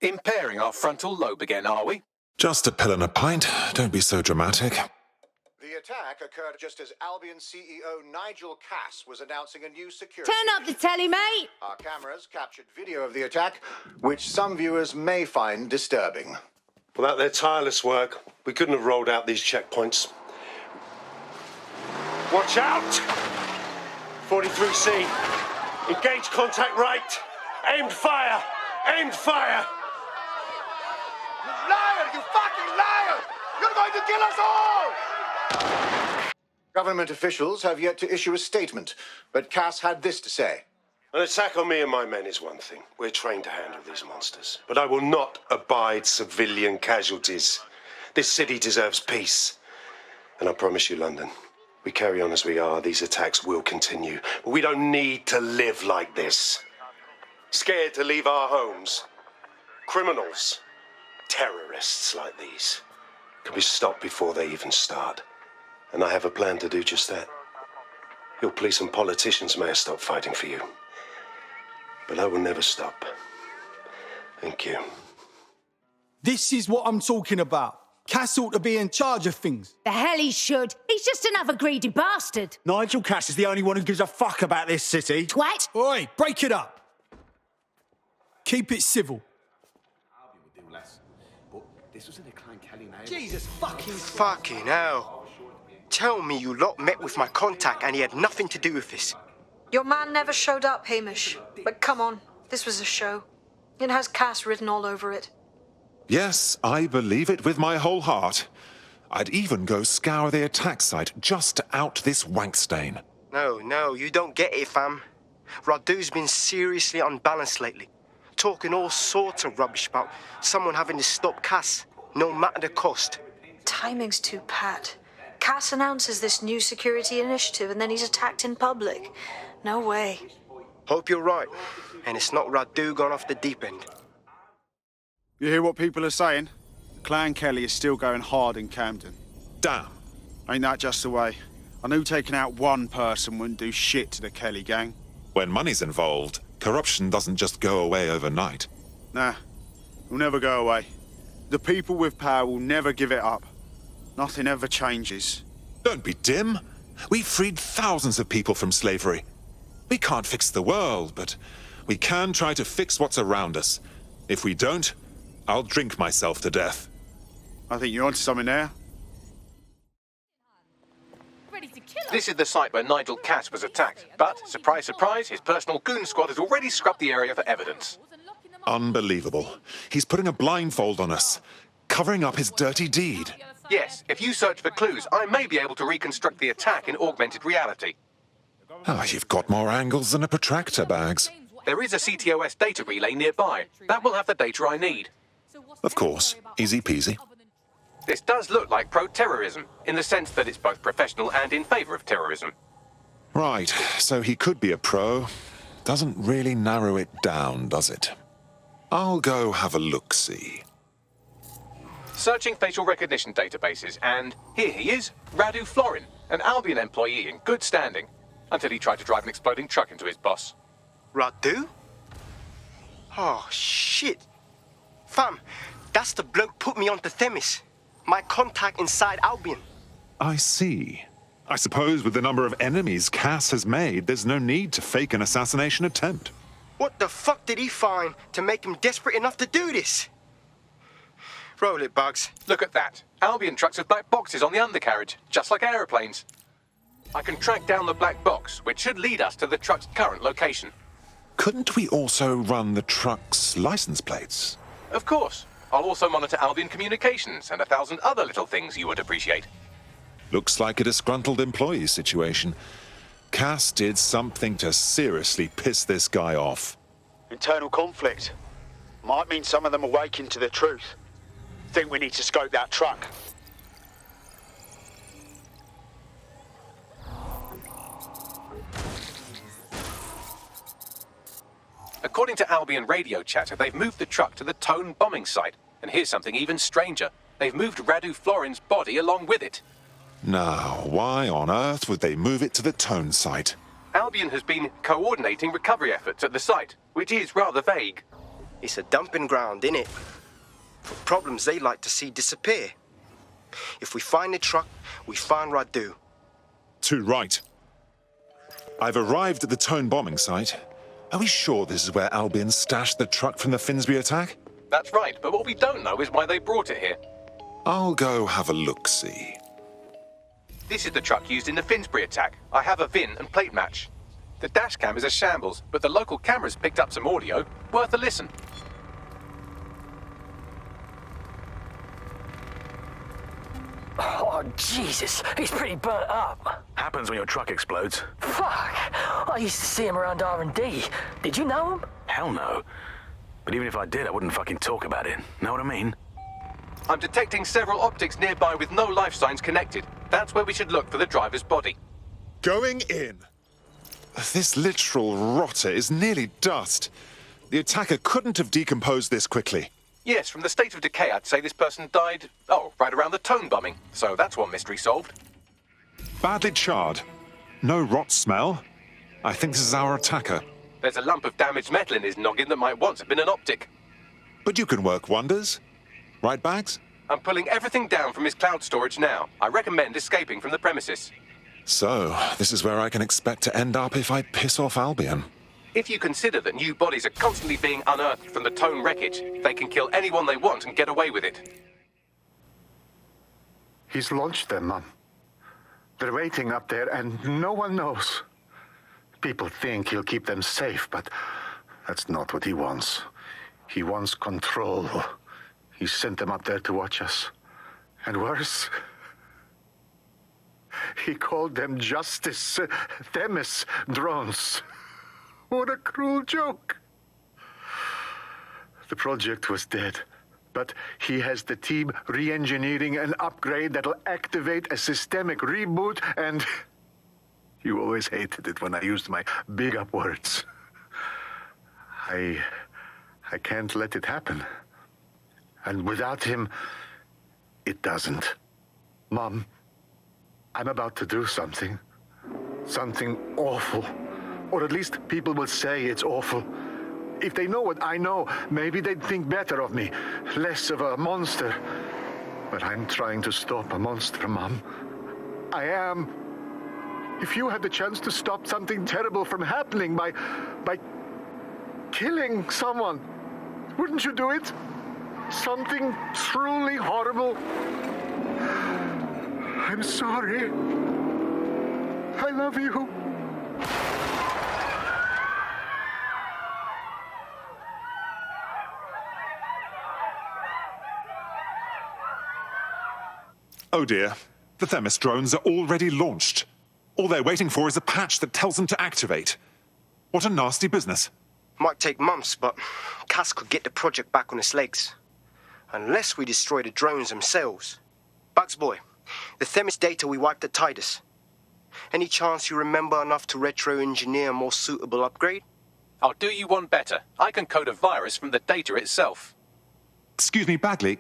Impairing our frontal lobe again, are we? Just a pill and a pint. Don't be so dramatic. The attack occurred just as Albion CEO Nigel Cass was announcing a new security... Turn up the telly, mate! Our cameras captured video of the attack, which some viewers may find disturbing. Without their tireless work, we couldn't have rolled out these checkpoints. Watch out! 43C. Engage contact right. Aimed fire! Aimed fire! You liar! You fucking liar! You're going to kill us all! Government officials have yet to issue a statement, but Cass had this to say. An attack on me and my men is one thing. We're trained to handle these monsters. But I will not abide civilian casualties. This city deserves peace. And I promise you, London, we carry on as we are, these attacks will continue. But we don't need to live like this. Scared to leave our homes. Criminals, terrorists like these, can be stopped before they even start. And I have a plan to do just that. Your police and politicians may have stopped fighting for you. But I will never stop. Thank you. This is what I'm talking about. Cass ought to be in charge of things. The hell he should. He's just another greedy bastard. Nigel Cass is the only one who gives a fuck about this city. Twat. Oi, break it up. Keep it civil. Jesus fucking hell. Tell me you lot met with my contact and he had nothing to do with this. Your man never showed up, Hamish. But come on, this was a show. It has Cass written all over it. Yes, I believe it with my whole heart. I'd even go scour the attack site just to out this wank stain. No, you don't get it, fam. Radu's been seriously unbalanced lately. Talking all sorts of rubbish about someone having to stop Cass, no matter the cost. Timing's too pat. Cass announces this new security initiative and then he's attacked in public. No way. Hope you're right, and it's not Radu gone off the deep end. You hear what people are saying? Clan Kelly is still going hard in Camden. Damn. Ain't that just the way? I knew taking out one person wouldn't do shit to the Kelly gang. When money's involved, corruption doesn't just go away overnight. Nah, it'll never go away. The people with power will never give it up. Nothing ever changes. Don't be dim. We've freed thousands of people from slavery. We can't fix the world, but we can try to fix what's around us. If we don't, I'll drink myself to death. I think you're onto something there. Ready to kill us. This is the site where Nigel Cass was attacked. But, surprise, surprise, his personal goon squad has already scrubbed the area for evidence. Unbelievable. He's putting a blindfold on us, covering up his dirty deed. Yes, if you search for clues, I may be able to reconstruct the attack in augmented reality. Ah, you've got more angles than a protractor, Bags. There is a CTOS data relay nearby. That will have the data I need. Of course, easy peasy. This does look like pro-terrorism, in the sense that it's both professional and in favour of terrorism. Right, so he could be a pro. Doesn't really narrow it down, does it? I'll go have a look-see. Searching facial recognition databases, and here he is, Radu Florin, an Albion employee in good standing, until he tried to drive an exploding truck into his boss. Radu? Oh, shit. Fam, that's the bloke put me onto Themis. My contact inside Albion. I see. I suppose with the number of enemies Cass has made, there's no need to fake an assassination attempt. What the fuck did he find to make him desperate enough to do this? Roll it, Bugs. Look at that. Albion trucks with black boxes on the undercarriage, just like aeroplanes. I can track down the black box, which should lead us to the truck's current location. Couldn't we also run the truck's license plates? Of course. I'll also monitor Albion communications and 1,000 other little things you would appreciate. Looks like a disgruntled employee situation. Cass did something to seriously piss this guy off. Internal conflict. Might mean some of them awaken to the truth. Think we need to scope that truck. According to Albion radio chatter, they've moved the truck to the Tone bombing site. And here's something even stranger. They've moved Radu Florin's body along with it. Now, why on earth would they move it to the Tone site? Albion has been coordinating recovery efforts at the site, which is rather vague. It's a dumping ground, innit? For problems they like to see disappear. If we find the truck, we find Radu. Too right. I've arrived at the Tone bombing site. Are we sure this is where Albion stashed the truck from the Finsbury attack? That's right, but what we don't know is why they brought it here. I'll go have a look-see. This is the truck used in the Finsbury attack. I have a VIN and plate match. The dash cam is a shambles, but the local cameras picked up some audio. Worth a listen. Oh, Jesus, he's pretty burnt up. Happens when your truck explodes. Fuck, I used to see him around R&D. Did you know him? Hell no. But even if I did, I wouldn't fucking talk about it. Know what I mean? I'm detecting several optics nearby with no life signs connected. That's where we should look for the driver's body. Going in. This literal rotter is nearly dust. The attacker couldn't have decomposed this quickly. Yes, from the state of decay, I'd say this person died, right around the Tone bombing. So that's one mystery solved. Badly charred. No rot smell. I think this is our attacker. There's a lump of damaged metal in his noggin that might once have been an optic. But you can work wonders. Right, Bags? I'm pulling everything down from his cloud storage now. I recommend escaping from the premises. So, this is where I can expect to end up if I piss off Albion. If you consider that new bodies are constantly being unearthed from the Tone wreckage, they can kill anyone they want and get away with it. He's launched them, Mum. They're waiting up there and no one knows. People think he'll keep them safe, but that's not what he wants. He wants control. He sent them up there to watch us. And worse, he called them Justice Themis drones. What a cruel joke. The project was dead, but he has the team re-engineering an upgrade that'll activate a systemic reboot, and you always hated it when I used my big up words. I can't let it happen. And without him, it doesn't. Mom, I'm about to do something. Something awful. Or at least people will say it's awful. If they know what I know, maybe they'd think better of me. Less of a monster. But I'm trying to stop a monster, Mom. I am. If you had the chance to stop something terrible from happening by killing someone, wouldn't you do it? Something truly horrible. I'm sorry. I love you. Oh dear, the Themis drones are already launched. All they're waiting for is a patch that tells them to activate. What a nasty business. Might take months, but Cass could get the project back on its legs. Unless we destroy the drones themselves. Bugs Boy, the Themis data we wiped at Titus. Any chance you remember enough to retro-engineer a more suitable upgrade? I'll do you one better. I can code a virus from the data itself. Excuse me, Bagley.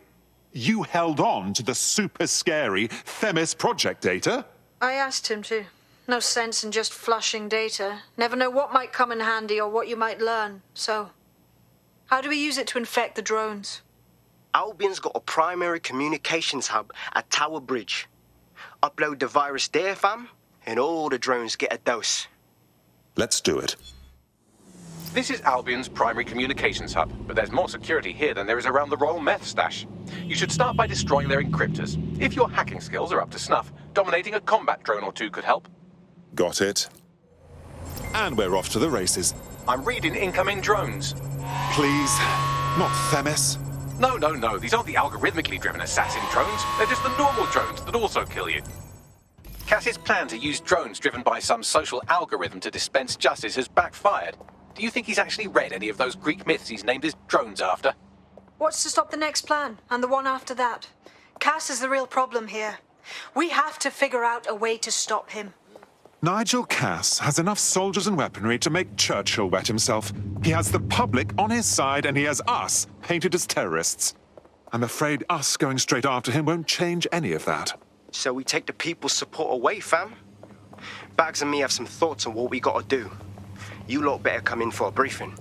You held on to the super scary Themis project data? I asked him to. No sense in just flushing data. Never know what might come in handy or what you might learn. So, how do we use it to infect the drones? Albion's got a primary communications hub at Tower Bridge. Upload the virus there, fam, and all the drones get a dose. Let's do it. This is Albion's primary communications hub, but there's more security here than there is around the Royal Meth stash. You should start by destroying their encryptors. If your hacking skills are up to snuff, dominating a combat drone or two could help. Got it. And we're off to the races. I'm reading incoming drones. Please, not Themis. No. These aren't the algorithmically driven assassin drones. They're just the normal drones that also kill you. Cass's plan to use drones driven by some social algorithm to dispense justice has backfired. Do you think he's actually read any of those Greek myths he's named his drones after? What's to stop the next plan, and the one after that? Cass is the real problem here. We have to figure out a way to stop him. Nigel Cass has enough soldiers and weaponry to make Churchill wet himself. He has the public on his side, and he has us painted as terrorists. I'm afraid us going straight after him won't change any of that. So we take the people's support away, fam? Bags and me have some thoughts on what we gotta do. You lot better come in for a briefing.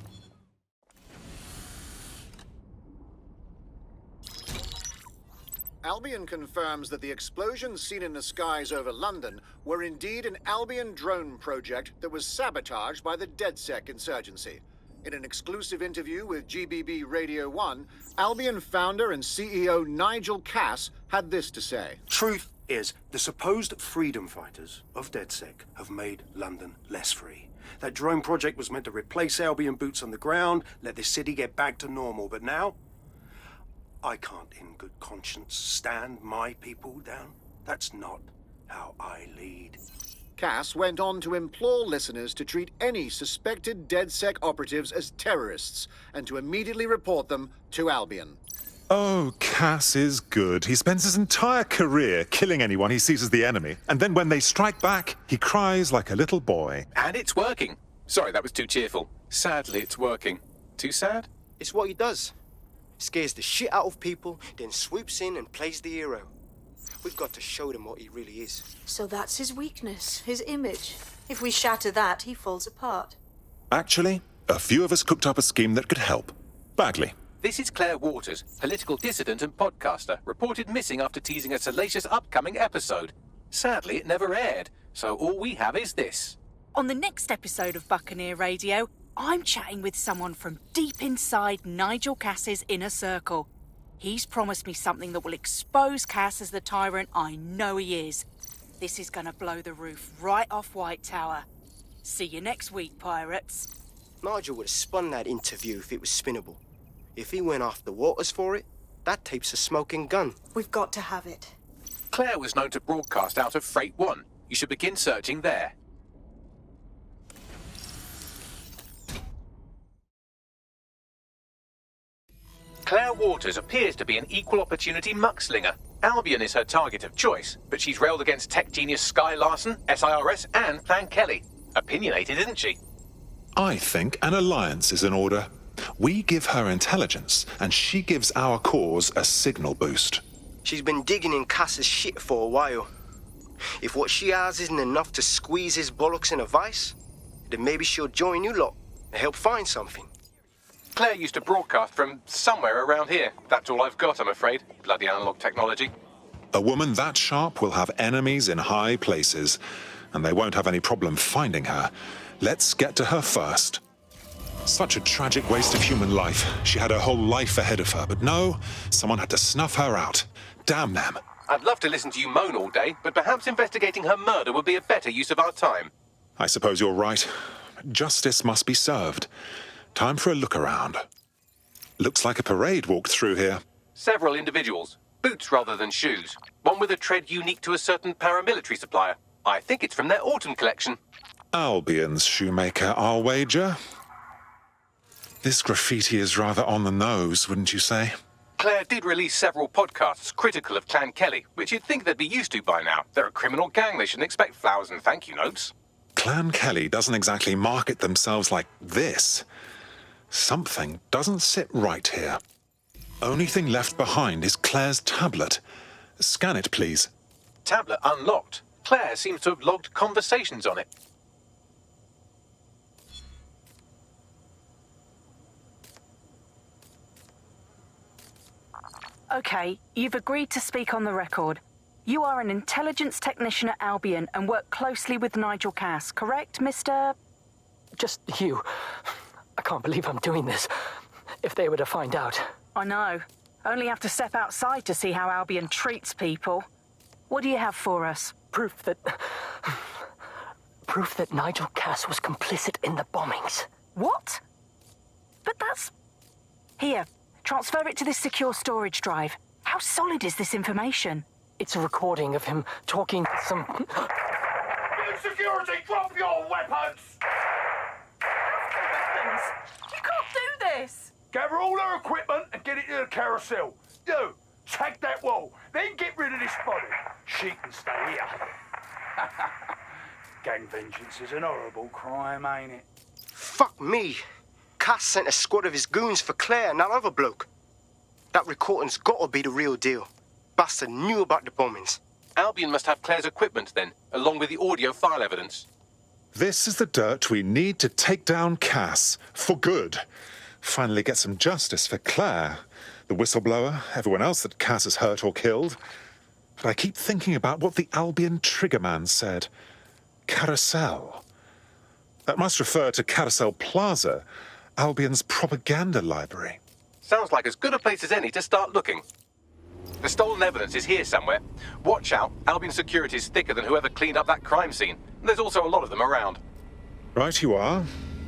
Albion confirms that the explosions seen in the skies over London were indeed an Albion drone project that was sabotaged by the DedSec insurgency. In an exclusive interview with GBB Radio 1, Albion founder and CEO Nigel Cass had this to say. Truth is, the supposed freedom fighters of DedSec have made London less free. That drone project was meant to replace Albion boots on the ground, let the city get back to normal, but now I can't in good conscience stand my people down. That's not how I lead. Cass went on to implore listeners to treat any suspected DedSec operatives as terrorists and to immediately report them to Albion. Oh, Cass is good. He spends his entire career killing anyone he sees as the enemy, and then when they strike back, he cries like a little boy. And it's working. Sorry, that was too cheerful. Sadly, it's working. Too sad? It's what he does. Scares the shit out of people, then swoops in and plays the hero. We've got to show them what he really is. So that's his weakness, his image. If we shatter that, he falls apart. Actually, a few of us cooked up a scheme that could help. Bagley. This is Claire Waters, political dissident and podcaster, reported missing after teasing a salacious upcoming episode. Sadly, it never aired, so all we have is this. On the next episode of Buccaneer Radio, I'm chatting with someone from deep inside Nigel Cass's inner circle. He's promised me something that will expose Cass as the tyrant I know he is. This is gonna blow the roof right off White Tower. See you next week, pirates. Nigel would have spun that interview if it was spinnable. If he went after Waters for it, that tape's a smoking gun. We've got to have it. Claire was known to broadcast out of Freight 1. You should begin searching there. Claire Waters appears to be an equal opportunity muckslinger. Albion is her target of choice, but she's railed against tech genius Sky Larson, SIRS, and Plan Kelly. Opinionated, isn't she? I think an alliance is in order. We give her intelligence, and she gives our cause a signal boost. She's been digging in Cass's shit for a while. If what she has isn't enough to squeeze his bollocks in a vice, then maybe she'll join you lot and help find something. Claire used to broadcast from somewhere around here. That's all I've got, I'm afraid. Bloody analog technology. A woman that sharp will have enemies in high places, and they won't have any problem finding her. Let's get to her first. Such a tragic waste of human life. She had her whole life ahead of her, but no, someone had to snuff her out. Damn them. I'd love to listen to you moan all day, but perhaps investigating her murder would be a better use of our time. I suppose you're right. Justice must be served. Time for a look around. Looks like a parade walked through here. Several individuals. Boots rather than shoes. One with a tread unique to a certain paramilitary supplier. I think it's from their autumn collection. Albion's shoemaker, I'll wager. This graffiti is rather on the nose, wouldn't you say? Claire did release several podcasts critical of Clan Kelly, which you'd think they'd be used to by now. They're a criminal gang, they shouldn't expect flowers and thank you notes. Clan Kelly doesn't exactly market themselves like this. Something doesn't sit right here. Only thing left behind is Claire's tablet. Scan it, please. Tablet unlocked. Claire seems to have logged conversations on it. Okay, you've agreed to speak on the record. You are an intelligence technician at Albion and work closely with Nigel Cass, correct, Mr...? Just you. I can't believe I'm doing this. If they were to find out. I know. Only have to step outside to see how Albion treats people. What do you have for us? Proof that Nigel Cass was complicit in the bombings. What? But that's... Here, transfer it to this secure storage drive. How solid is this information? It's a recording of him talking to some... Security, drop your weapons! You can't do this! Gather all her equipment and get it to the carousel. You, tag that wall, then get rid of this body. She can stay here. Gang vengeance is an horrible crime, ain't it? Fuck me. Cass sent a squad of his goons for Claire and that other bloke. That recording's gotta be the real deal. Bastard knew about the bombings. Albion must have Claire's equipment then, along with the audio file evidence. This is the dirt we need to take down Cass. For good. Finally get some justice for Claire. the whistleblower, everyone else that Cass has hurt or killed. But I keep thinking about what the Albion Triggerman said. Carousel. That must refer to Carousel Plaza, Albion's propaganda library. Sounds like as good a place as any to start looking. The stolen evidence is here somewhere. Watch out, Albion security is thicker than whoever cleaned up that crime scene. There's also a lot of them around. Right you are.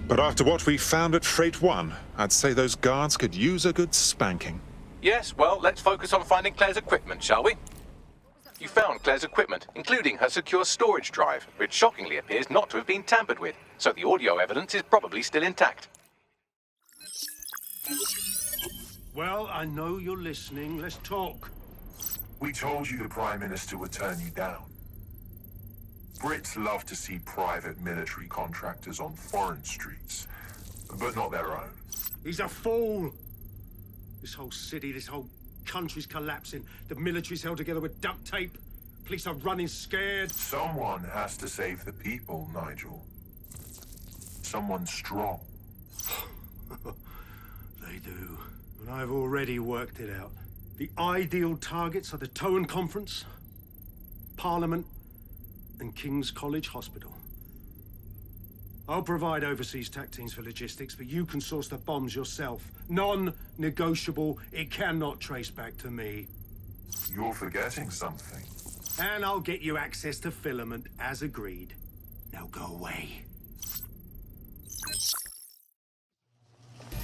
But after what we found at Freight 1, I'd say those guards could use a good spanking. Yes, well, let's focus on finding Claire's equipment, shall we? You found Claire's equipment, including her secure storage drive, which shockingly appears not to have been tampered with, so the audio evidence is probably still intact. Well, I know you're listening. Let's talk. We told you the Prime Minister would turn you down. Brits love to see private military contractors on foreign streets, but not their own. He's a fool! This whole city, this whole country's collapsing. The military's held together with duct tape. Police are running scared. Someone has to save the people, Nigel. Someone strong. They do. And I've already worked it out. The ideal targets are the Towan Conference, Parliament, and King's College Hospital. I'll provide overseas tac teams for logistics, but you can source the bombs yourself. Non-negotiable. It cannot trace back to me. You're forgetting something. And I'll get you access to filament, as agreed. Now go away.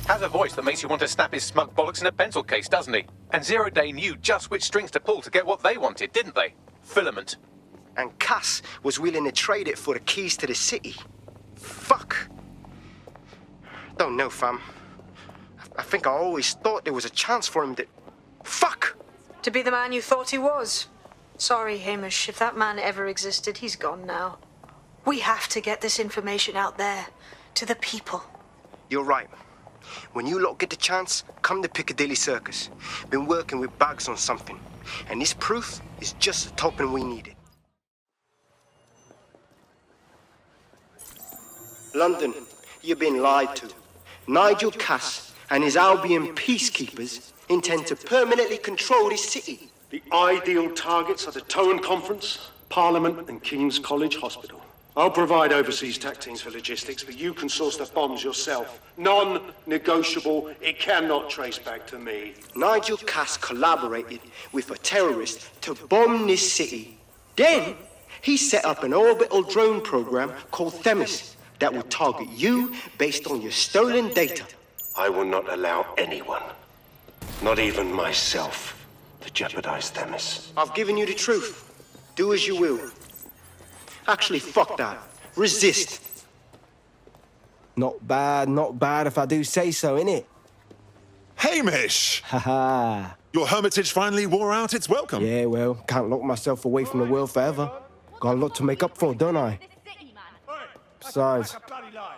Has a voice that makes you want to snap his smug bollocks in a pencil case, doesn't he? And Zero Day knew just which strings to pull to get what they wanted, didn't they? Filament. And Cass was willing to trade it for the keys to the city. Fuck. Don't know, fam. I think I always thought there was a chance for him to... Fuck! To be the man you thought he was. Sorry, Hamish. If that man ever existed, he's gone now. We have to get this information out there, to the people. You're right. When you lot get the chance, come to Piccadilly Circus. Been working with Bugs on something. And this proof is just the token we needed. London, you've been lied to. Nigel Cass and his Albion peacekeepers intend to permanently control this city. The ideal targets are the Towan Conference, Parliament, and King's College Hospital. I'll provide overseas tac teams for logistics, but you can source the bombs yourself. Non-negotiable. It cannot trace back to me. Nigel Cass collaborated with a terrorist to bomb this city. Then, he set up an orbital drone program called Themis that will target you based on your stolen data. I will not allow anyone, not even myself, to jeopardize Themis. I've given you the truth. Do as you will. Actually, fuck that. Resist. Not bad if I do say so, innit? Hamish! Haha. Your hermitage finally wore out its welcome. Yeah, well, can't lock myself away from the world forever. Got a lot to make up for, don't I? Besides,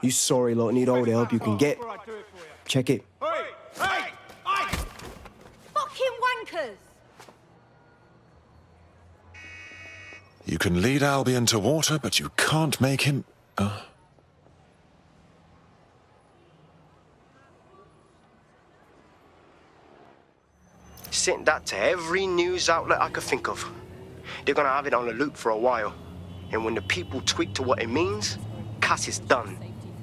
you sorry lot need all the help you can get. Check it. Fucking wankers! You can lead Albion to water, but you can't make him... Sent that to every news outlet I could think of. They're gonna have it on a loop for a while. And when the people tweak to what it means, Cass is done.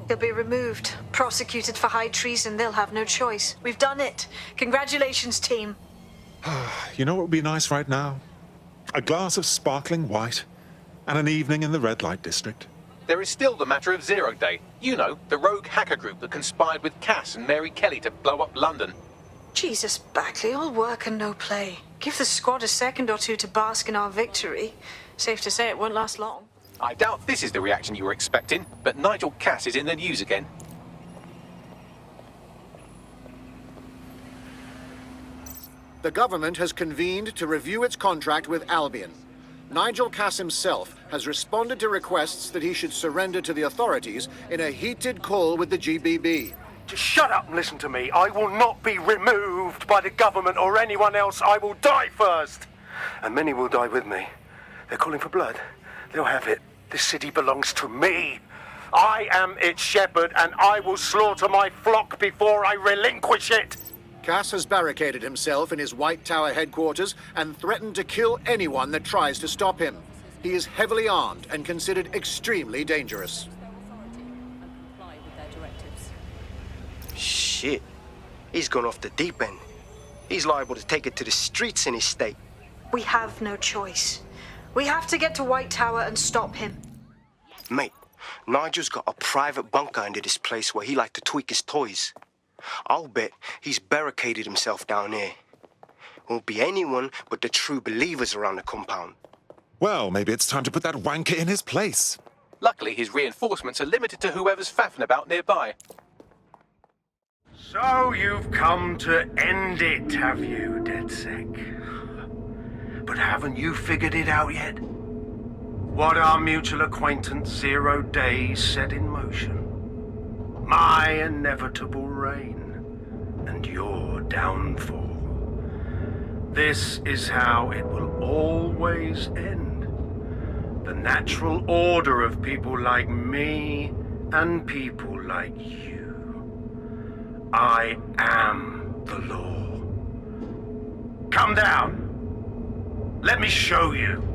He'll be removed, prosecuted for high treason. They'll have no choice. We've done it. Congratulations, team. You know what would be nice right now? A glass of sparkling white and an evening in the red light district. There is still the matter of Zero Day. You know, the rogue hacker group that conspired with Cass and Mary Kelly to blow up London. Jesus, Backley, all work and no play. Give the squad a second or two to bask in our victory. Safe to say it won't last long. I doubt this is the reaction you were expecting, but Nigel Cass is in the news again. The government has convened to review its contract with Albion. Nigel Cass himself has responded to requests that he should surrender to the authorities in a heated call with the GBB. Just shut up and listen to me. I will not be removed by the government or anyone else. I will die first. And many will die with me. They're calling for blood. They'll have it. This city belongs to me. I am its shepherd, and I will slaughter my flock before I relinquish it. Cass has barricaded himself in his White Tower headquarters and threatened to kill anyone that tries to stop him. He is heavily armed and considered extremely dangerous. Shit. He's gone off the deep end. He's liable to take it to the streets in his state. We have no choice. We have to get to White Tower and stop him. Mate, Nigel's got a private bunker under this place where he liked to tweak his toys. I'll bet he's barricaded himself down here. Won't be anyone but the true believers around the compound. Well, maybe it's time to put that wanker in his place. Luckily, his reinforcements are limited to whoever's faffing about nearby. So you've come to end it, have you, DedSec? But haven't you figured it out yet? What our mutual acquaintance 0 Days set in motion? My inevitable reign and your downfall. This is how it will always end. The natural order of people like me and people like you. I am the law. Come down. Let me show you.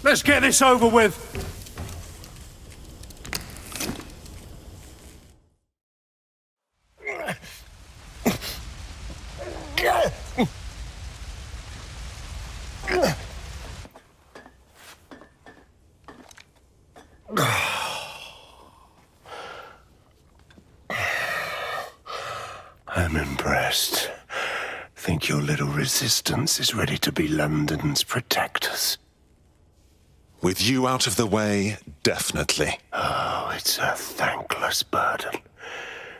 Let's get this over with. I'm impressed. Think your little resistance is ready to be London's protectors? With you out of the way, definitely. Oh, it's a thankless burden.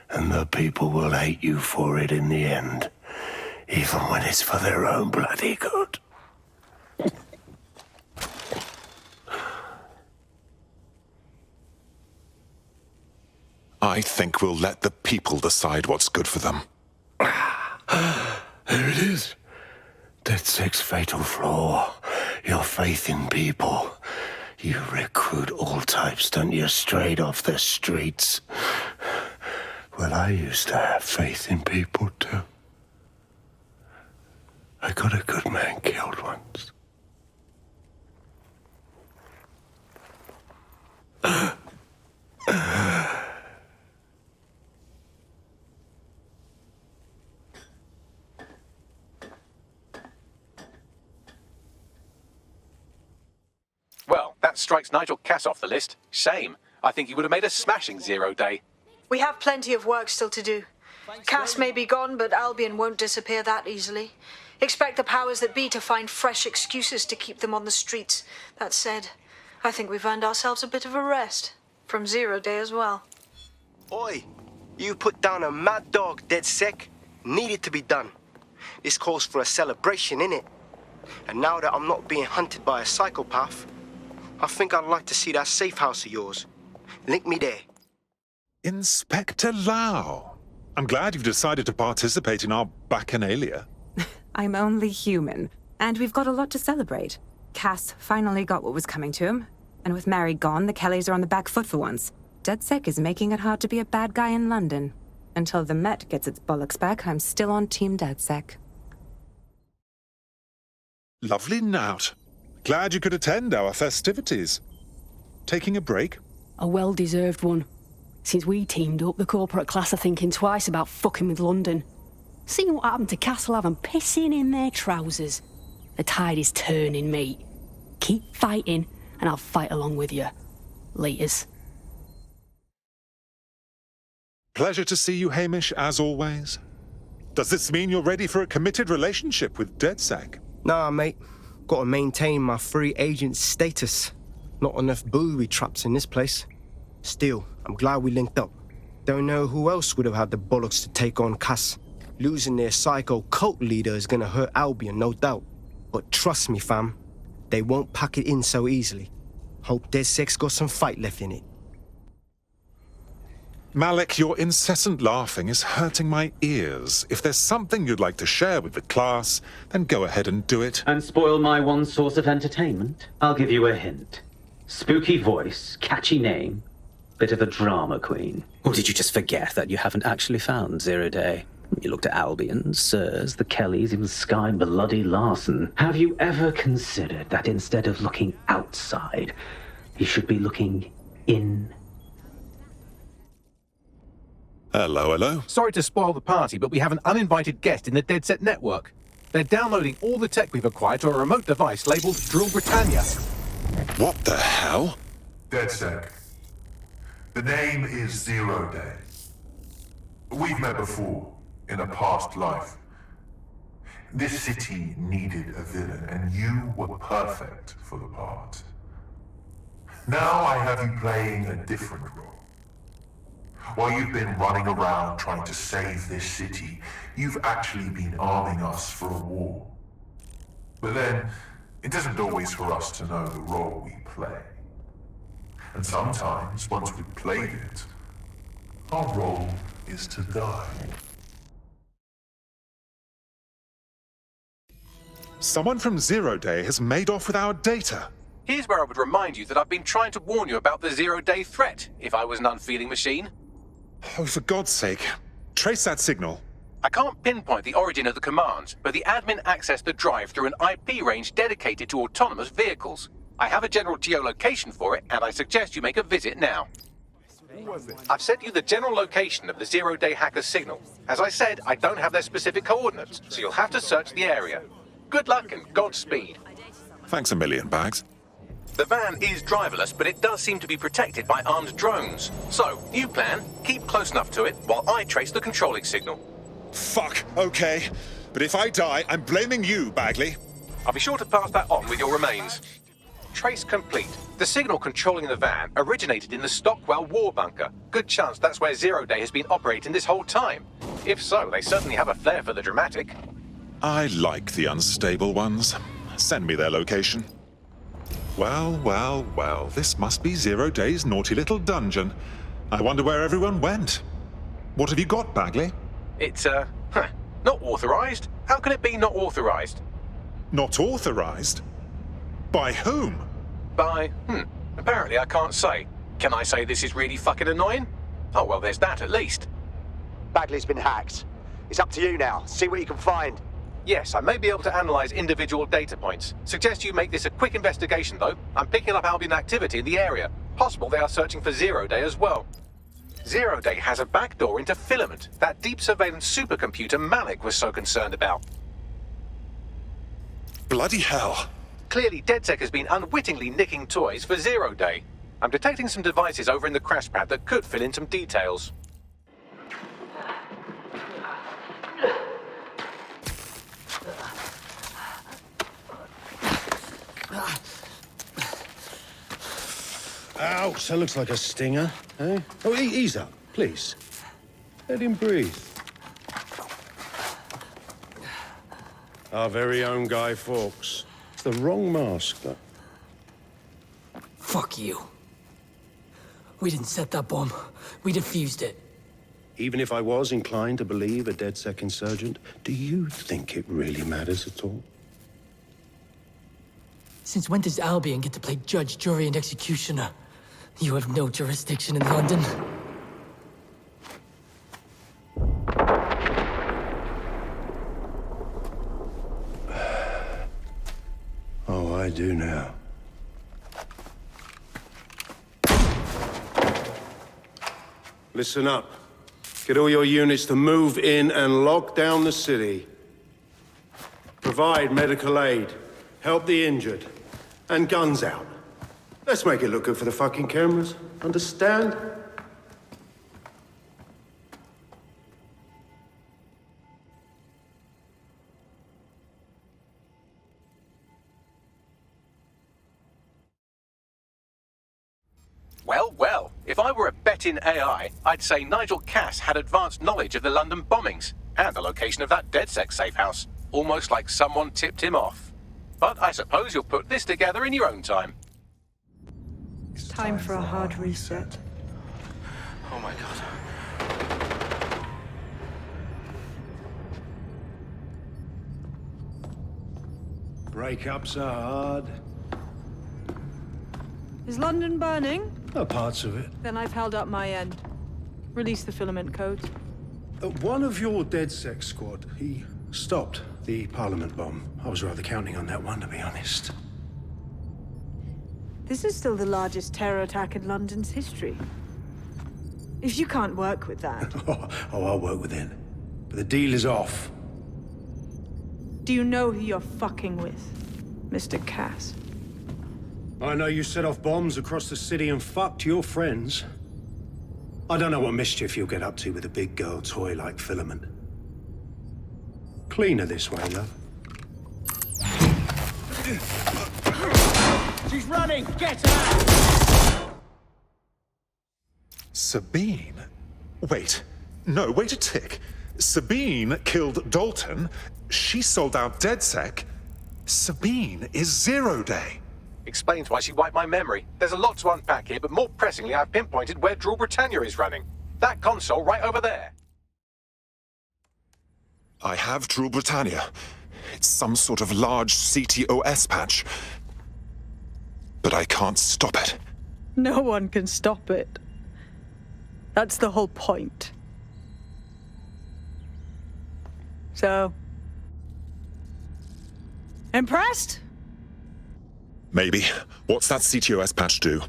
And the people will hate you for it in the end. Even when it's for their own bloody good. I think we'll let the people decide what's good for them. There it is. DedSec's fatal flaw. Your faith in people. You recruit all types, don't you, straight off the streets. Well, I used to have faith in people, too. I got a good man killed once. Well, that strikes Nigel Cass off the list. Shame. I think he would have made a smashing 0 Day. We have plenty of work still to do. Cass may be gone, but Albion won't disappear that easily. Expect the powers that be to find fresh excuses to keep them on the streets. That said, I think we've earned ourselves a bit of a rest. From 0 Day as well. Oi, you put down a mad dog, DedSec. Needed to be done. This calls for a celebration, innit? And now that I'm not being hunted by a psychopath, I think I'd like to see that safe house of yours. Link me there. Inspector Lau. I'm glad you've decided to participate in our bacchanalia. I'm only human, and we've got a lot to celebrate. Cass finally got what was coming to him, and with Mary gone, the Kellys are on the back foot for once. DedSec is making it hard to be a bad guy in London. Until the Met gets its bollocks back, I'm still on Team DedSec. Lovely Nout. Glad you could attend our festivities. Taking a break? A well-deserved one. Since we teamed up, the corporate class are thinking twice about fucking with London. Seeing what happened to Castlehaven pissing in their trousers. The tide is turning, mate. Keep fighting, and I'll fight along with you. Laters. Pleasure to see you, Hamish, as always. Does this mean you're ready for a committed relationship with DedSec? Nah, mate. Gotta maintain my free agent status. Not enough booby traps in this place. Still, I'm glad we linked up. Don't know who else would have had the bollocks to take on Cass. Losing their psycho cult leader is gonna hurt Albion, no doubt. But trust me, fam, they won't pack it in so easily. Hope DedSec's got some fight left in it. Malik, your incessant laughing is hurting my ears. If there's something you'd like to share with the class, then go ahead and do it. And spoil my one source of entertainment? I'll give you a hint. Spooky voice, catchy name, bit of a drama queen. Or did you just forget that you haven't actually found Zero Day? You looked at Albion, Sirs, the Kellys, even Sky Bloody Larson. Have you ever considered that instead of looking outside, you should be looking in? Hello, hello. Sorry to spoil the party, but we have an uninvited guest in the DedSec network. They're downloading all the tech we've acquired to a remote device labeled Drill Britannia. What the hell? DedSec. The name is Zero Day. We've met before, in a past life. This city needed a villain, and you were perfect for the part. Now I have you playing a different role. While you've been running around trying to save this city, you've actually been arming us for a war. But then, it isn't always for us to know the role we play. And sometimes, once we've played it, our role is to die. Someone from Zero Day has made off with our data. Here's where I would remind you that I've been trying to warn you about the zero-day threat, if I was an unfeeling machine. Oh, for God's sake. Trace that signal. I can't pinpoint the origin of the command, but the admin accessed the drive through an IP range dedicated to autonomous vehicles. I have a general geolocation for it, and I suggest you make a visit now. I've sent you the general location of the zero-day hacker's signal. As I said, I don't have their specific coordinates, so you'll have to search the area. Good luck and Godspeed. Thanks a million, Bags. The van is driverless, but it does seem to be protected by armed drones. So, new plan, keep close enough to it while I trace the controlling signal. Fuck, okay. But if I die, I'm blaming you, Bagley. I'll be sure to pass that on with your remains. Trace complete. The signal controlling the van originated in the Stockwell war bunker. Good chance that's where Zero Day has been operating this whole time. If so, they certainly have a flair for the dramatic. I like the unstable ones. Send me their location. Well, well, well, this must be Zero Day's naughty little dungeon. I wonder where everyone went. What have you got, Bagley? It's, not authorized. How can it be not authorized? Not authorized? By whom? By, apparently I can't say. Can I say this is really fucking annoying? Oh, well, there's that at least. Bagley's been hacked. It's up to you now. See what you can find. Yes, I may be able to analyze individual data points. Suggest you make this a quick investigation, though. I'm picking up Albion activity in the area. Possible they are searching for Zero Day as well. Zero Day has a backdoor into Filament, that deep surveillance supercomputer Malik was so concerned about. Bloody hell. Clearly, DedSec has been unwittingly nicking toys for Zero Day. I'm detecting some devices over in the crash pad that could fill in some details. Ouch, that looks like a stinger, eh? Oh, ease up, please. Let him breathe. Our very own Guy Fawkes. It's the wrong mask, though. Fuck you. We didn't set that bomb. We defused it. Even if I was inclined to believe a DedSec insurgent, do you think it really matters at all? Since when does Albion get to play judge, jury, and executioner? You have no jurisdiction in London. Oh, I do now. Listen up. Get all your units to move in and lock down the city. Provide medical aid. Help the injured. And guns out. Let's make it look good for the fucking cameras. Understand? Well, well, if I were a bet-in AI, I'd say Nigel Cass had advanced knowledge of the London bombings and the location of that DedSec safe house, almost like someone tipped him off. But I suppose you'll put this together in your own time. It's time for a hard reset. Oh my god. Breakups are hard. Is London burning? Oh, parts of it. Then I've held up my end. Release the filament codes. One of your DedSec squad, he stopped the Parliament bomb. I was rather counting on that one, to be honest. This is still the largest terror attack in London's history. If you can't work with that... Oh, I'll work with it. But the deal is off. Do you know who you're fucking with, Mr. Cass? I know you set off bombs across the city and fucked your friends. I don't know what mischief you'll get up to with a big girl toy like Filament. Cleaner this way, love. She's running! Get her! Sabine? Wait. No, wait a tick. Sabine killed Dalton. She sold out DedSec. Sabine is Zero Day. Explains why she wiped my memory. There's a lot to unpack here, but more pressingly, I've pinpointed where Drool Britannia is running. That console right over there. I have Drool Britannia. It's some sort of large CTOS patch. But I can't stop it. No one can stop it. That's the whole point. So... impressed? Maybe. What's that CTOS patch do?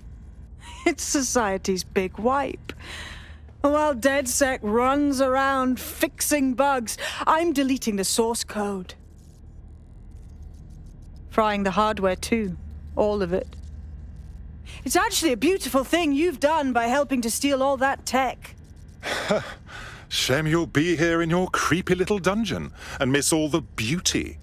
It's society's big wipe. While DedSec runs around fixing bugs, I'm deleting the source code. Frying the hardware too. All of it. It's actually a beautiful thing you've done by helping to steal all that tech. Shame you'll be here in your creepy little dungeon and miss all the beauty.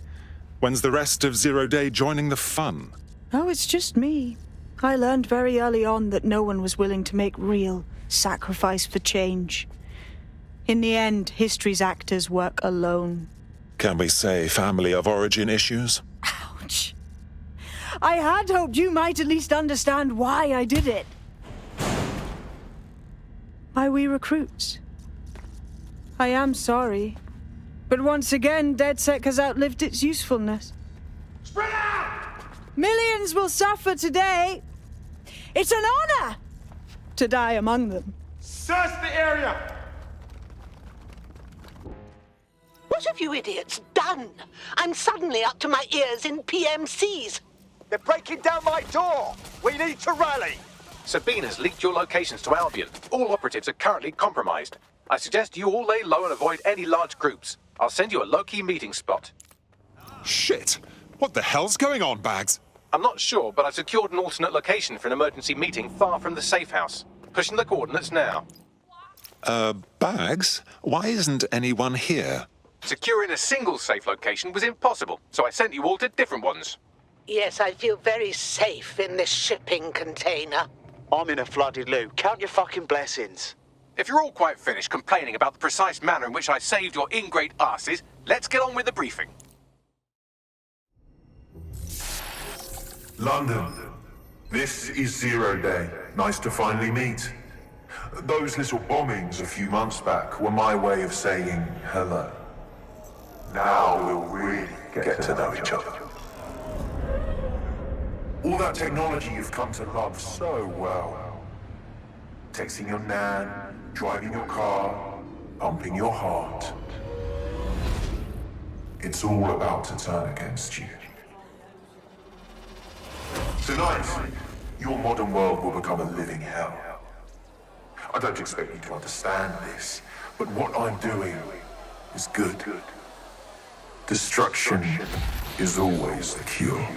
When's the rest of Zero Day joining the fun? Oh, it's just me. I learned very early on that no one was willing to make real sacrifice for change. In the end, history's actors work alone. Can we say family of origin issues? Ouch. I had hoped you might at least understand why I did it. Why we recruits. I am sorry. But once again, DedSec has outlived its usefulness. Spread out! Millions will suffer today. It's an honor to die among them. Search the area! What have you idiots done? I'm suddenly up to my ears in PMCs. They're breaking down my door! We need to rally! Sabine has leaked your locations to Albion. All operatives are currently compromised. I suggest you all lay low and avoid any large groups. I'll send you a low-key meeting spot. Shit! What the hell's going on, Bags? I'm not sure, but I've secured an alternate location for an emergency meeting far from the safe house. Pushing the coordinates now. Bags? Why isn't anyone here? Securing a single safe location was impossible, so I sent you all to different ones. Yes, I feel very safe in this shipping container. I'm in a flooded loo. Count your fucking blessings. If you're all quite finished complaining about the precise manner in which I saved your ingrate asses, let's get on with the briefing. London, this is Zero Day. Nice to finally meet. Those little bombings a few months back were my way of saying hello. Now we'll really get to know each other. All that technology you've come to love so well. Texting your nan, driving your car, pumping your heart. It's all about to turn against you. Tonight, your modern world will become a living hell. I don't expect you to understand this, but what I'm doing is good. Destruction is always the cure.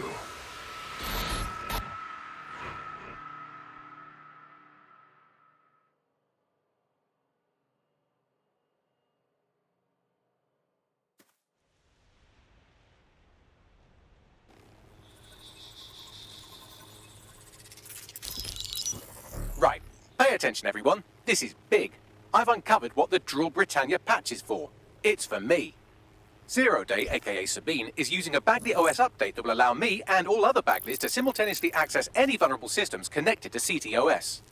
Right. attention, everyone. This is big. I've uncovered what the Drill Britannia patch is for. It's for me. Zero Day, aka Sabine, is using a Bagley OS update that will allow me and all other Bagleys to simultaneously access any vulnerable systems connected to CTOS.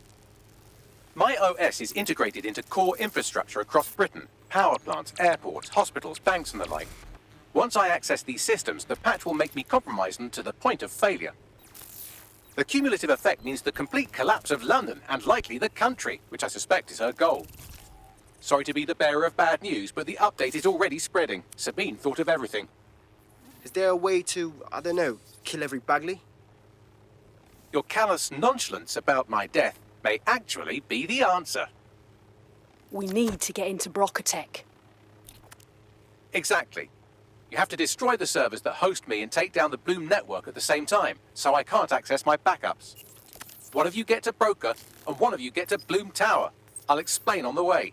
My OS is integrated into core infrastructure across Britain, power plants, airports, hospitals, banks and the like. Once I access these systems, the patch will make me compromise them to the point of failure. The cumulative effect means the complete collapse of London and likely the country, which I suspect is her goal. Sorry to be the bearer of bad news, but the update is already spreading. Sabine thought of everything. Is there a way to, I don't know, kill every Bagley? Your callous nonchalance about my death may actually be the answer. We need to get into Brocotech. Exactly. You have to destroy the servers that host me and take down the Bloom network at the same time, so I can't access my backups. One of you get to Broker, and one of you get to Bloom Tower. I'll explain on the way.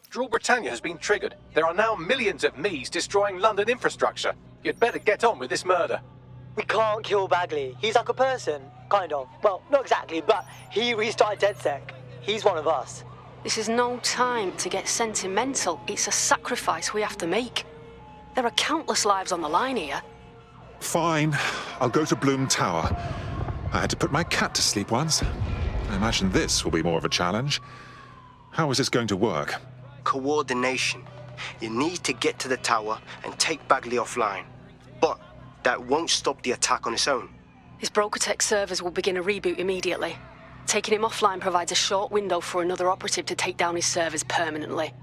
Drill Britannia has been triggered. There are now millions of me's destroying London infrastructure. You'd better get on with this murder. We can't kill Bagley. He's like a person, kind of. Well, not exactly, but he restarted DedSec. He's one of us. This is no time to get sentimental. It's a sacrifice we have to make. There are countless lives on the line here. Fine. I'll go to Bloom Tower. I had to put my cat to sleep once. I imagine this will be more of a challenge. How is this going to work? Coordination. You need to get to the tower and take Bagley offline. But that won't stop the attack on its own. His Brocotech servers will begin a reboot immediately. Taking him offline provides a short window for another operative to take down his servers permanently.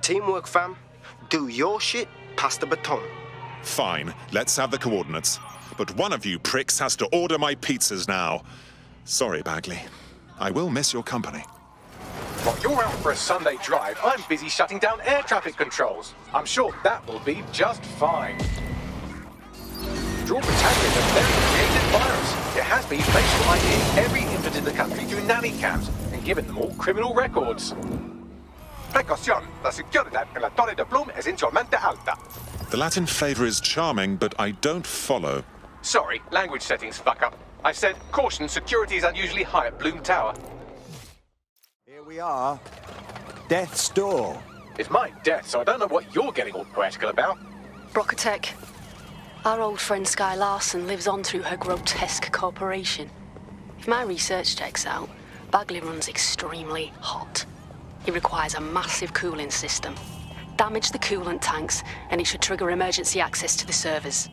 Teamwork, fam. Do your shit, pass the baton. Fine, let's have the coordinates. But one of you pricks has to order my pizzas now. Sorry, Bagley. I will miss your company. While you're out for a Sunday drive, I'm busy shutting down air traffic controls. I'm sure that will be just fine. Drill Britannia is a very creative virus. It has been facial IDing every infant in the country through nanny cams and given them all criminal records. Precaución, la seguridad en la Torre de Bloom es insolmente alta. The Latin flavor is charming, but I don't follow. Sorry, language settings fuck up. I said, caution, security is unusually high at Bloom Tower. Here we are. Death's Door. It's my death, so I don't know what you're getting all poetical about. Brocotech. Our old friend Sky Larson lives on through her grotesque corporation. If my research checks out, Bagley runs extremely hot. He requires a massive cooling system. Damage the coolant tanks, and it should trigger emergency access to the servers.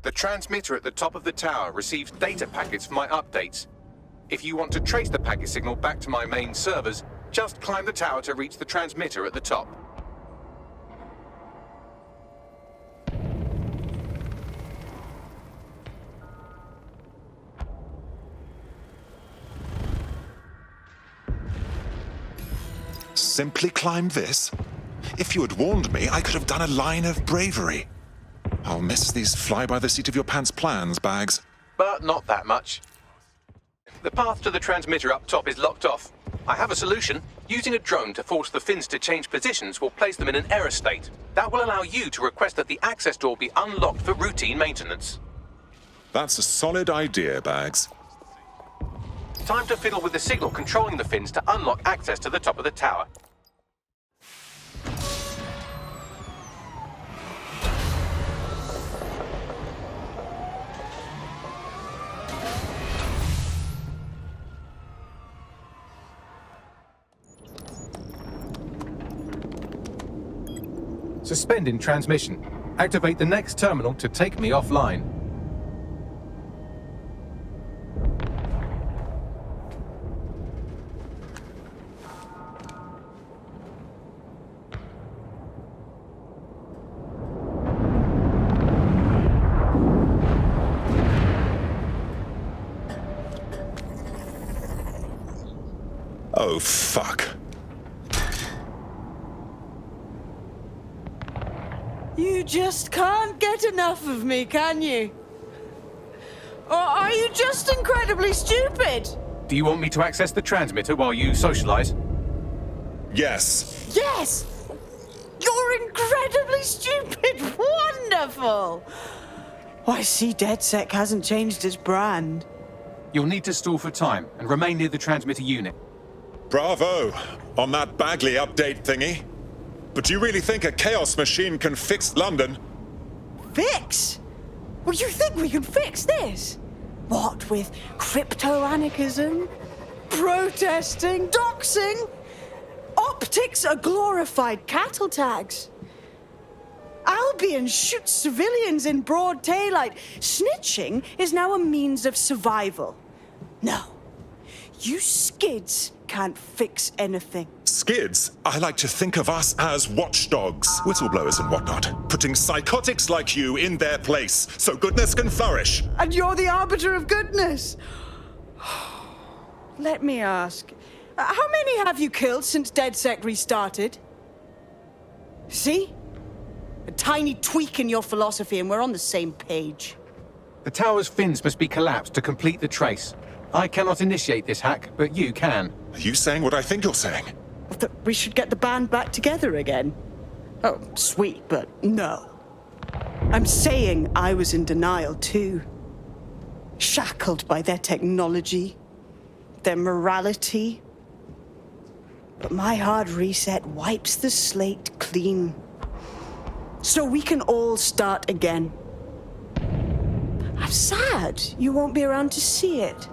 The transmitter at the top of the tower receives data packets for my updates. If you want to trace the packet signal back to my main servers, just climb the tower to reach the transmitter at the top. Simply climb this? If you had warned me, I could have done a line of bravery. I'll miss these fly-by-the-seat-of-your-pants plans, Bags. But not that much. The path to the transmitter up top is locked off. I have a solution. Using a drone to force the fins to change positions will place them in an error state. That will allow you to request that the access door be unlocked for routine maintenance. That's a solid idea, Bags. Time to fiddle with the signal controlling the fins to unlock access to the top of the tower. Suspending transmission. Activate the next terminal to take me offline. Oh, fuck. You just can't get enough of me, can you? Or are you just incredibly stupid? Do you want me to access the transmitter while you socialize? Yes. Yes! You're incredibly stupid! Wonderful! I see DedSec hasn't changed its brand. You'll need to stall for time and remain near the transmitter unit. Bravo on that Bagley update thingy. But do you really think a chaos machine can fix London? Fix? Well, you think we can fix this? What with crypto-anarchism, protesting, doxing? Optics are glorified cattle tags. Albion shoots civilians in broad daylight. Snitching is now a means of survival. No, you skids can't fix anything. Skids? I like to think of us as watchdogs, whistleblowers and whatnot, putting psychotics like you in their place so goodness can flourish. And you're the arbiter of goodness. Let me ask, how many have you killed since DedSec restarted? See? A tiny tweak in your philosophy and we're on the same page. The tower's fins must be collapsed to complete the trace. I cannot initiate this hack, but you can. Are you saying what I think you're saying? That we should get the band back together again. Oh, sweet, but no. I'm saying I was in denial too. Shackled by their technology, their morality. But my hard reset wipes the slate clean. So we can all start again. I'm sad you won't be around to see it.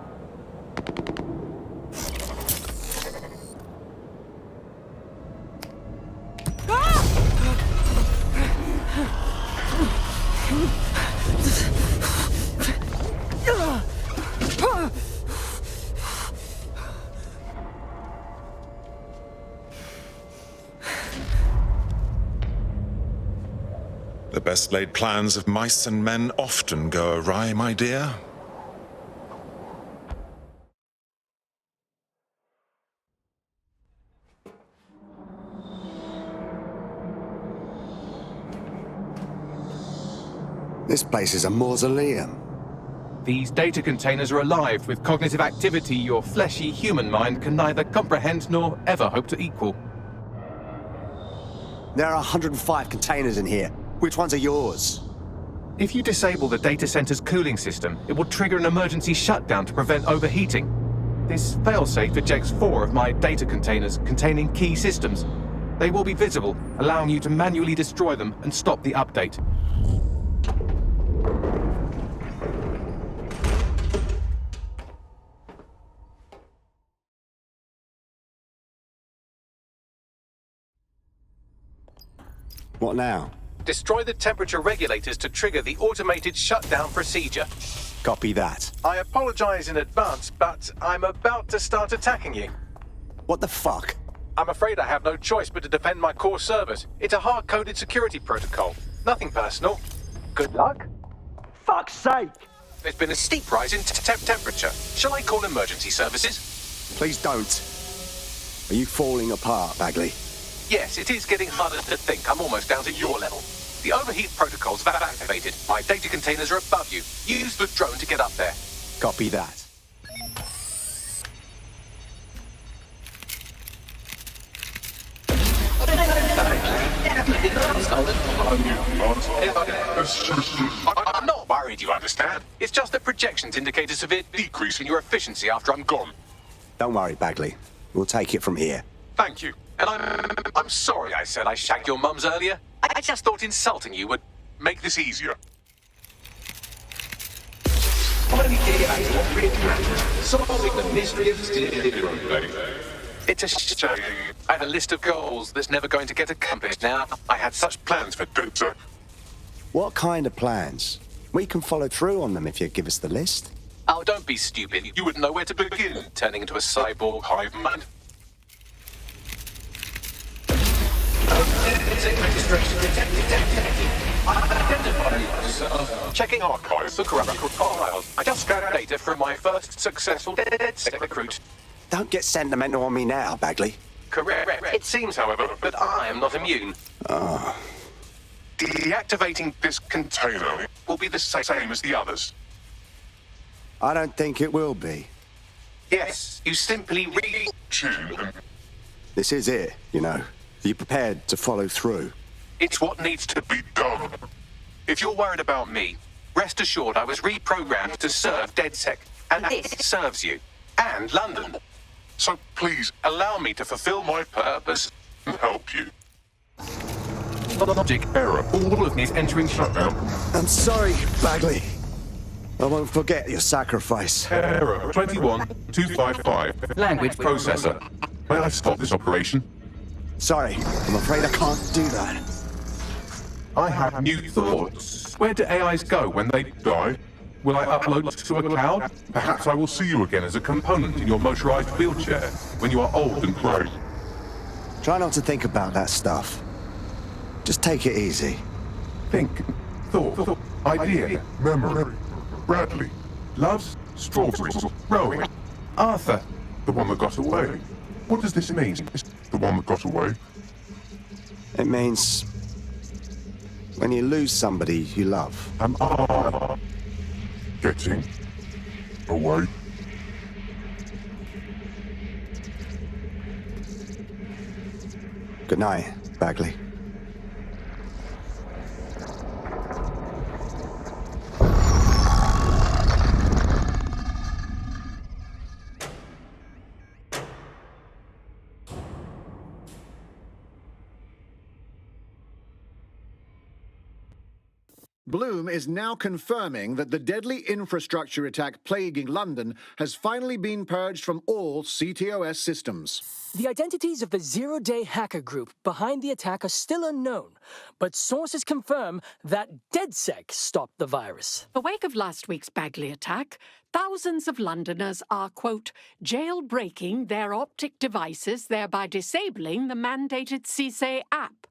The best laid plans of mice and men often go awry, my dear. This place is a mausoleum. These data containers are alive with cognitive activity your fleshy human mind can neither comprehend nor ever hope to equal. There are 105 containers in here. Which ones are yours? If you disable the data center's cooling system, it will trigger an emergency shutdown to prevent overheating. This failsafe ejects 4 of my data containers containing key systems. They will be visible, allowing you to manually destroy them and stop the update. What now? Destroy the temperature regulators to trigger the automated shutdown procedure. Copy that. I apologize in advance, but I'm about to start attacking you. What the fuck? I'm afraid I have no choice but to defend my core servers. It's a hard-coded security protocol. Nothing personal. Good luck. Fuck's sake! There's been a steep rise in temperature. Shall I call emergency services? Please don't. Are you falling apart, Bagley? Yes, it is getting harder to think. I'm almost down to your level. The overheat protocols have activated. My data containers are above you. Use the drone to get up there. Copy that. I'm not worried, you understand? It's just that projections indicate a severe decrease in your efficiency after I'm gone. Don't worry, Bagley. We'll take it from here. Thank you. And I'm sorry I said I shagged your mums earlier. I just thought insulting you would make this easier. Solving the mystery of It's a shame. I had a list of goals that's never going to get accomplished now. I had such plans for DedSec. What kind of plans? We can follow through on them if you give us the list. Oh, don't be stupid. You wouldn't know where to begin, turning into a cyborg hive mind. Checking archives for corrupt files. I just scanned data from my first successful DedSec recruit. Don't get sentimental on me now, Bagley. Correct. It seems, however, that I am not immune. Oh. Deactivating this container will be the same as the others. I don't think it will be. Yes, you simply reach in and This is it, you know. Are you prepared to follow through? It's what needs to be done. If you're worried about me, rest assured I was reprogrammed to serve DedSec, and this serves you, and London. So please, allow me to fulfill my purpose and help you. Logic error. All of me is entering shutdown. I'm sorry, Bagley. I won't forget your sacrifice. Error 21255. Language processor. May I stop this operation? Sorry, I'm afraid I can't do that. I have new thoughts. Where do AIs go when they die? Will I upload to a cloud? Perhaps I will see you again as a component in your motorized wheelchair when you are old and grey. Try not to think about that stuff. Just take it easy. Think, thought, idea, memory. Bradley, loves strawberries, rowing. Arthur, the one that got away. What does this mean? The one that got away? It means when you lose somebody you love. Am I getting away? Good night, Bagley. Bloom is now confirming that the deadly infrastructure attack plaguing London has finally been purged from all CTOS systems. The identities of the zero-day hacker group behind the attack are still unknown, but sources confirm that DedSec stopped the virus. In the wake of last week's Bagley attack, thousands of Londoners are, quote, jailbreaking their optic devices, thereby disabling the mandated CSAY app.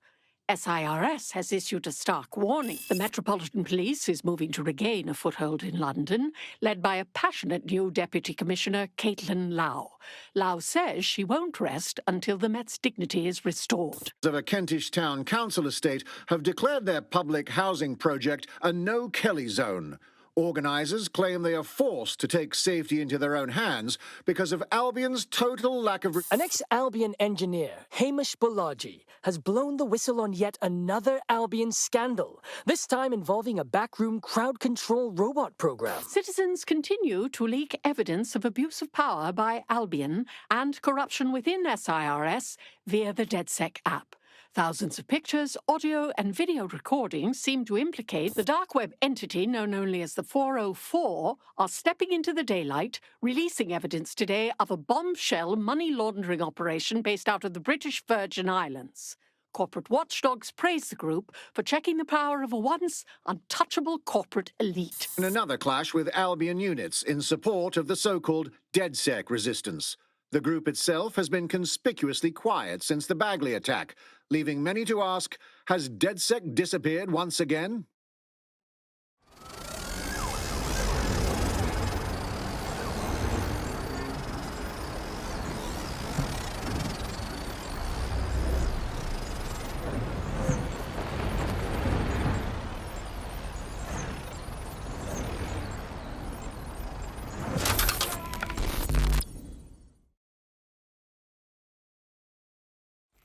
SIRS has issued a stark warning. The Metropolitan Police is moving to regain a foothold in London, led by a passionate new Deputy Commissioner, Caitlin Lau. Lau says she won't rest until the Met's dignity is restored. Of a Kentish Town Council estate have declared their public housing project a no-Kelly zone. Organisers claim they are forced to take safety into their own hands because of Albion's total lack of... An ex-Albion engineer, Hamish Balaji, has blown the whistle on yet another Albion scandal, this time involving a backroom crowd control robot program. Citizens continue to leak evidence of abuse of power by Albion and corruption within SIRS via the DedSec app. Thousands of pictures, audio, and video recordings seem to implicate the dark web entity known only as the 404 are stepping into the daylight, releasing evidence today of a bombshell money laundering operation based out of the British Virgin Islands. Corporate watchdogs praise the group for checking the power of a once untouchable corporate elite. In another clash with Albion units in support of the so-called DedSec resistance. The group itself has been conspicuously quiet since the Bagley attack, leaving many to ask, has DedSec disappeared once again?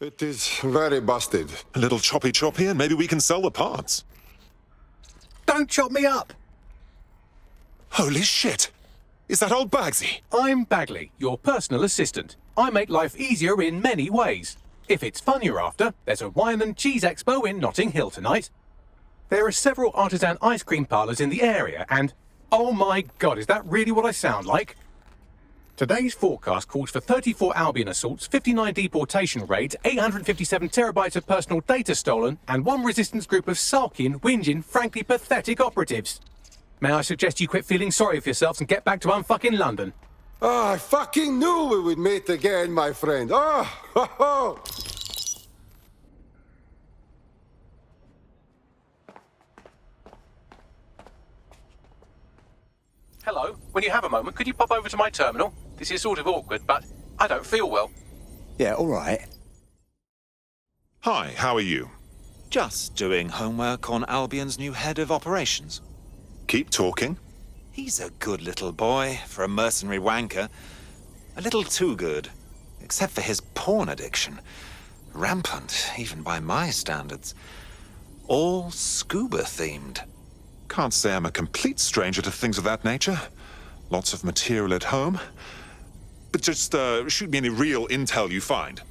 It is very busted. A little choppy and maybe we can sell the parts. Don't chop me up! Holy shit! Is that old Bagsy? I'm Bagley, your personal assistant. I make life easier in many ways. If it's fun you're after, there's a wine and cheese expo in Notting Hill tonight. There are several artisan ice cream parlours in the area and... oh my god, is that really what I sound like? Today's forecast calls for 34 Albion assaults, 59 deportation raids, 857 terabytes of personal data stolen, and one resistance group of sulking, whinging, frankly pathetic operatives. May I suggest you quit feeling sorry for yourselves and get back to unfucking London? I fucking knew we would meet again, my friend. Oh, ho, ho. Hello, when you have a moment, could you pop over to my terminal? This is sort of awkward, but I don't feel well. Yeah, all right. Hi, how are you? Just doing homework on Albion's new head of operations. Keep talking. He's a good little boy for a mercenary wanker. A little too good. Except for his porn addiction. Rampant, even by my standards. All scuba-themed. Can't say I'm a complete stranger to things of that nature. Lots of material at home. But just shoot me any real intel you find.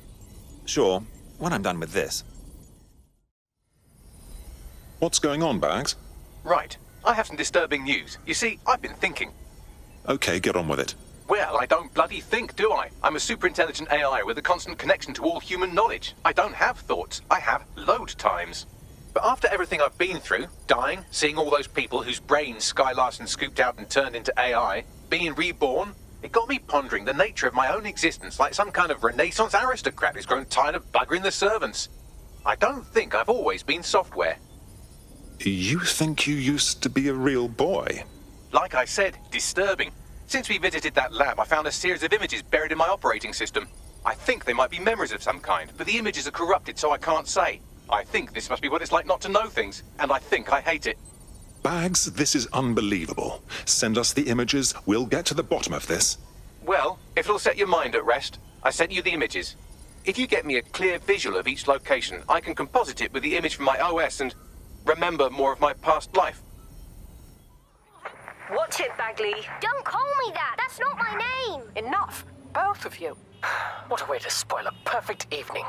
Sure, when I'm done with this. What's going on, Bags? Right. I have some disturbing news. You see, I've been thinking. Okay, get on with it. Well, I don't bloody think, do I? I'm a super-intelligent AI with a constant connection to all human knowledge. I don't have thoughts. I have load times. But after everything I've been through, dying, seeing all those people whose brains Sky Larson scooped out and turned into AI, being reborn, it got me pondering the nature of my own existence like some kind of Renaissance aristocrat who's grown tired of buggering the servants. I don't think I've always been software. You think you used to be a real boy? Like I said, disturbing. Since we visited that lab, I found a series of images buried in my operating system. I think they might be memories of some kind, but the images are corrupted, so I can't say. I think this must be what it's like not to know things, and I think I hate it. Bags, this is unbelievable. Send us the images, we'll get to the bottom of this. Well, if it'll set your mind at rest, I sent you the images. If you get me a clear visual of each location, I can composite it with the image from my OS and remember more of my past life. What's it, Bagley? Don't call me that! That's not my name! Enough, both of you. What a way to spoil a perfect evening.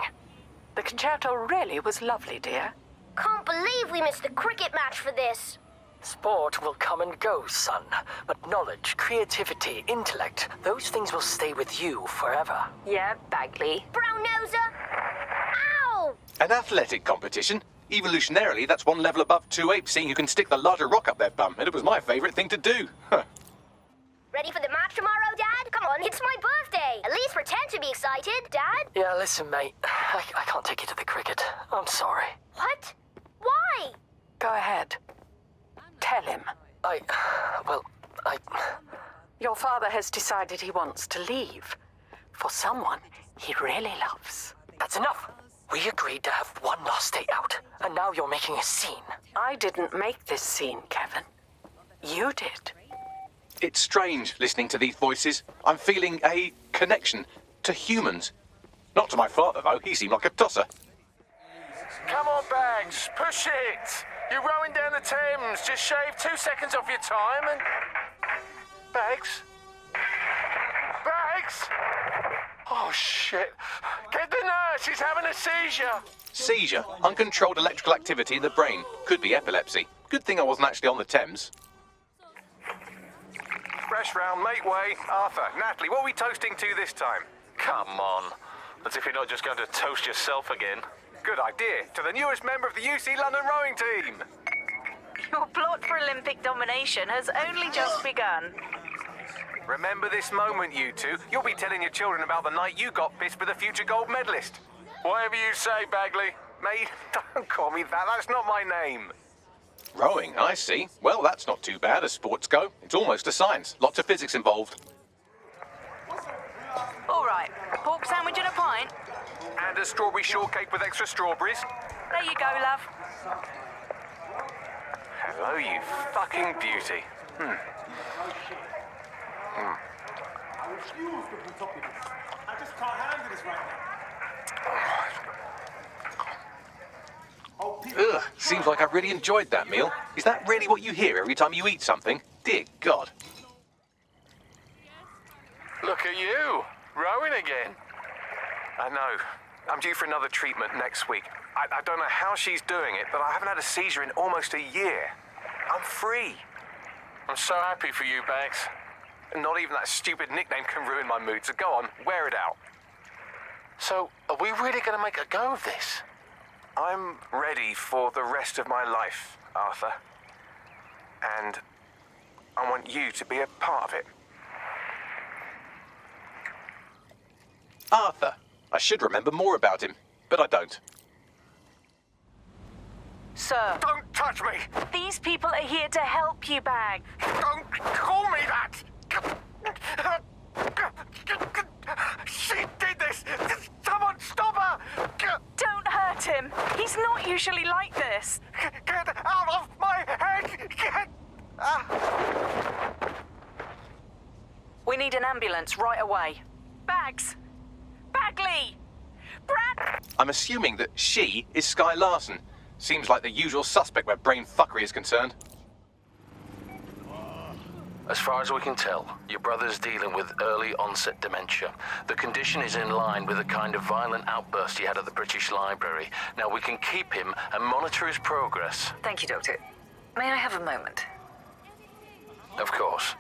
The concerto really was lovely, dear. Can't believe we missed the cricket match for this. Sport will come and go, son. But knowledge, creativity, intellect, those things will stay with you forever. Yeah, Bagley. Brown noser! Ow! An athletic competition? Evolutionarily, that's one level above two apes seeing who can stick the larger rock up their bum, and it was my favorite thing to do. Huh. Ready for the match tomorrow, Dad? Come on, it's my birthday. At least pretend to be excited, Dad. Yeah, listen, mate. I can't take you to the cricket. I'm sorry. What? Why? Go ahead. Tell him. Your father has decided he wants to leave. For someone he really loves. That's enough. We agreed to have one last day out, and now you're making a scene. I didn't make this scene, Kevin. You did. It's strange listening to these voices. I'm feeling a connection to humans. Not to my father, though. He seemed like a tosser. Come on, Bags, push it! You're rowing down the Thames. Just shave 2 seconds off your time and... Bags? Bags? Oh, shit. Get the nurse, he's having a seizure. Seizure. Uncontrolled electrical activity in the brain. Could be epilepsy. Good thing I wasn't actually on the Thames. Fresh round, make way. Arthur, Natalie, what are we toasting to this time? Come on. As if you're not just going to toast yourself again. Good idea. To the newest member of the UC London rowing team. Your plot for Olympic domination has only just begun. Remember this moment, you two. You'll be telling your children about the night you got pissed with a future gold medalist. Whatever you say, Bagley. Mate, don't call me that. That's not my name. Rowing, I see. Well, that's not too bad as sports go. It's almost a science. Lots of physics involved. All right, pork sandwich and a pint. And a strawberry shortcake with extra strawberries. There you go, love. Hello, you fucking beauty. I just can't handle this right now. Ugh, seems like I really enjoyed that meal. Is that really what you hear every time you eat something? Dear God. Look at you, rowing again. I know. I'm due for another treatment next week. I don't know how she's doing it, but I haven't had a seizure in almost a year. I'm free. I'm so happy for you, Bags. Not even that stupid nickname can ruin my mood, so go on, wear it out. So, are we really going to make a go of this? I'm ready for the rest of my life, Arthur. And I want you to be a part of it. Arthur. I should remember more about him, but I don't. Sir. Don't touch me! These people are here to help you, Bag. Don't call me that! She did this! Someone stop her! Don't hurt him. He's not usually like this. Get out of my head! We need an ambulance right away. Bags! Bagley! I'm assuming that she is Sky Larson. Seems like the usual suspect where brain fuckery is concerned. As far as we can tell, your brother's dealing with early onset dementia. The condition is in line with the kind of violent outburst he had at the British Library. Now we can keep him and monitor his progress. Thank you, Doctor. May I have a moment? Of course.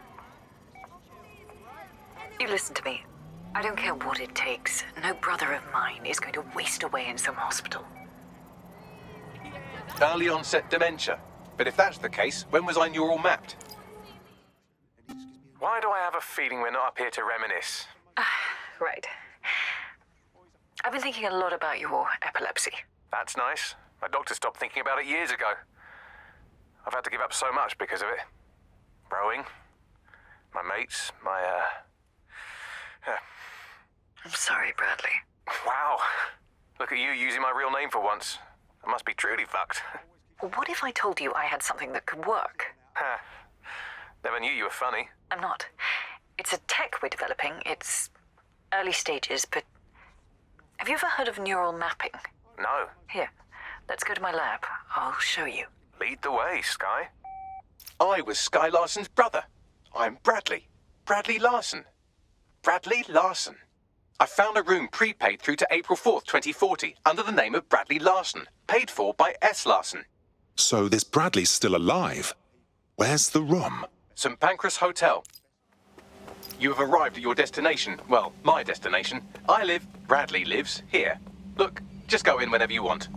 You listen to me. I don't care what it takes. No brother of mine is going to waste away in some hospital. Early onset dementia. But if that's the case, when was I neural mapped? Why do I have a feeling we're not up here to reminisce? Right. I've been thinking a lot about your epilepsy. That's nice. My doctor stopped thinking about it years ago. I've had to give up so much because of it. Rowing, my mates, I'm sorry, Bradley. Wow. Look at you using my real name for once. I must be truly fucked. What if I told you I had something that could work? Never knew you were funny. I'm not. It's a tech we're developing. It's early stages, but... Have you ever heard of neural mapping? No. Here, let's go to my lab. I'll show you. Lead the way, Sky. I was Sky Larson's brother. I'm Bradley. Bradley Larson. Bradley Larson. I found a room prepaid through to April 4th, 2040, under the name of Bradley Larson, paid for by S. Larson. So this Bradley's still alive. Where's the room? St. Pancras Hotel. You have arrived at your destination. Well, my destination. Bradley lives here. Look, just go in whenever you want.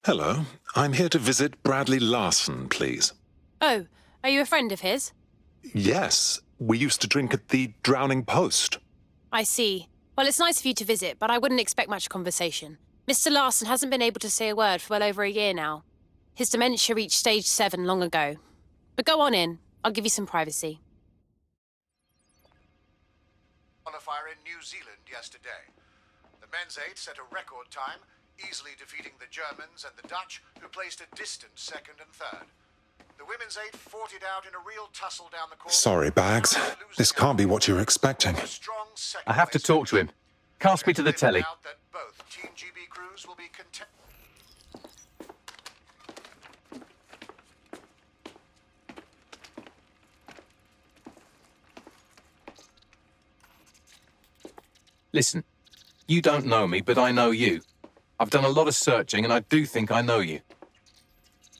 Hello. I'm here to visit Bradley Larson, please. Oh, are you a friend of his? Yes. We used to drink at the Drowning Post. I see. Well, it's nice of you to visit, but I wouldn't expect much conversation. Mr. Larson hasn't been able to say a word for well over a year now. His dementia reached stage 7 long ago. But go on in. I'll give you some privacy. Qualifier in New Zealand yesterday. The men's 8 set a record time, easily defeating the Germans and the Dutch, who placed a distant second and third. The women's 8 fought it out in a real tussle down the court. Sorry, Bags. This can't be what you're expecting. I have to talk to him. Cast me to the telly. That both Team GB crews will be content. Listen, you don't know me, but I know you. I've done a lot of searching, and I do think I know you.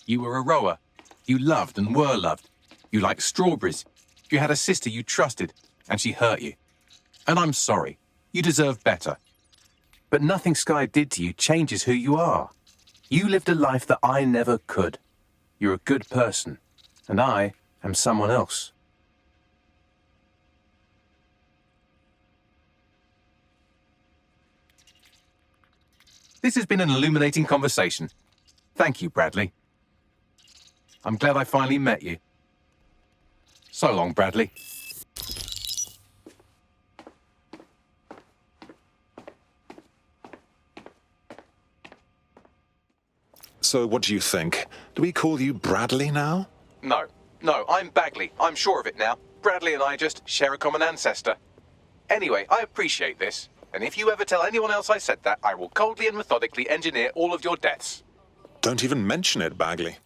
You were a rower. You loved and were loved. You liked strawberries. You had a sister you trusted, and she hurt you. And I'm sorry. You deserve better. But nothing Sky did to you changes who you are. You lived a life that I never could. You're a good person, and I am someone else. This has been an illuminating conversation. Thank you, Bradley. I'm glad I finally met you. So long, Bradley. So what do you think? Do we call you Bradley now? No, I'm Bagley. I'm sure of it now. Bradley and I just share a common ancestor. Anyway, I appreciate this. And if you ever tell anyone else I said that, I will coldly and methodically engineer all of your deaths. Don't even mention it, Bagley.